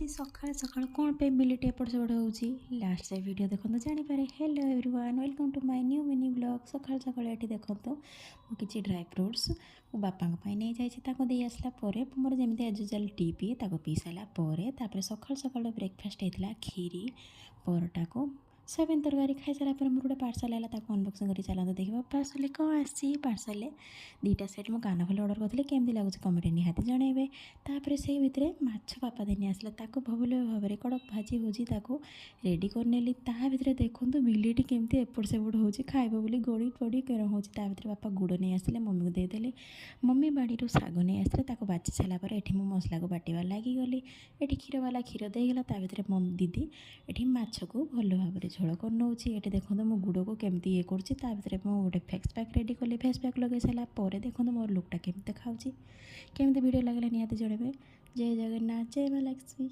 ଆଜି ସକାଳେ ସକାଳୁ କ'ଣ ପାଇଁ ବିଲିଟି ଏପଟ ସେପଟ ହେଉଛି ଲାଷ୍ଟ ଯାଏ ଭିଡ଼ିଓ ଦେଖନ୍ତୁ ଜାଣିପାରେ। Hello everyone, welcome to my new mini blog. ସକାଳୁ ସକାଳୁ ଏଠି ଦେଖନ୍ତୁ ମୁଁ କିଛି ଡ୍ରାଏ ଫ୍ରୁଟ୍ସ ମୋ ବାପାଙ୍କ ପାଇଁ ନେଇଯାଇଛି। ତାକୁ ଦେଇ ଆସିଲା ପରେ ମୋର ଯେମିତି ଆଜ ୟୁଜୁଆଲ୍ ଟି ପିଏ, ତାକୁ ପିଇ ସାରିଲା ପରେ ତାପରେ ସକାଳୁ ସକାଳୁ ବ୍ରେକଫାଷ୍ଟ ହେଇଥିଲା କ୍ଷୀରି, ପରଟାକୁ ସୋୟାବିନ୍ ତରକାରୀ। ଖାଇସାରିଲା ପରେ ମୋର ଗୋଟେ ପାର୍ସଲ୍ ହେଲା, ତାକୁ ଅନବକ୍ସିଂ କରି ଚାଲନ୍ତୁ ଦେଖିବା ପାର୍ସଲରେ କ'ଣ ଆସିଛି। ପାର୍ସଲରେ ଦୁଇଟା ସେଟ୍ ମୁଁ କାନଫୁଲ ଅର୍ଡ଼ର କରିଥିଲି, କେମିତି ଲାଗୁଛି କମେଣ୍ଟରେ ନିହାତି ଜଣାଇବେ। ତାପରେ ସେଇ ଭିତରେ ମାଛ ବାପା ଦିନେ ଆସିଲା, ତାକୁ ଭଲ ଭାବରେ କଡ଼କ ଭାଜି ଭୁଜି ତାକୁ ରେଡ଼ି କରିନେଲି। ତା ଭିତରେ ଦେଖନ୍ତୁ ବିଲେଇଟି କେମିତି ଏପଟ ସେପଟ ହେଉଛି, ଖାଇବ ବୋଲି ଗଡ଼ି ପଡ଼ି କେରମ ହେଉଛି। ତା ଭିତରେ ବାପା ଗୁଡ଼ ନେଇ ଆସିଲେ, ମମିକୁ ଦେଇଦେଲି। ମମି ବାଡ଼ିରୁ ଶାଗ ନେଇ ଆସିଥିଲେ, ତାକୁ ବାଛି ସାରିଲା ପରେ ଏଠି ମୁଁ ମସଲାକୁ ବାଟିବା ଲାଗିଗଲି। ଏଠି କ୍ଷୀରବାଲା କ୍ଷୀର ଦେଇଗଲା। ତା ଭିତରେ ଦିଦି ଏଠି ମାଛକୁ ଭଲ ଭାବରେ ଝୋଳ କରିନେଉଛି। ଏଠି ଦେଖନ୍ତୁ ମୁଁ ଗୁଡ଼କୁ କେମିତି ଇଏ କରୁଛି। ତା ଭିତରେ ମୁଁ ଗୋଟେ ଫେସ୍ ପ୍ୟାକ୍ ରେଡ଼ି କଲି। ଫେସ୍ ପ୍ୟାକ୍ ଲଗାଇ ସାରିଲା ପରେ ଦେଖନ୍ତୁ ମୋର ଲୁକ୍ଟା କେମିତି ଦେଖାଉଛି। କେମିତି ଭିଡ଼ିଓ ଲାଗିଲା ନିହାତି ଜଣାଇବେ। ଜୟ ଜଗନ୍ନାଥ, ଜୟ ମା ଲକ୍ଷ୍ମୀ।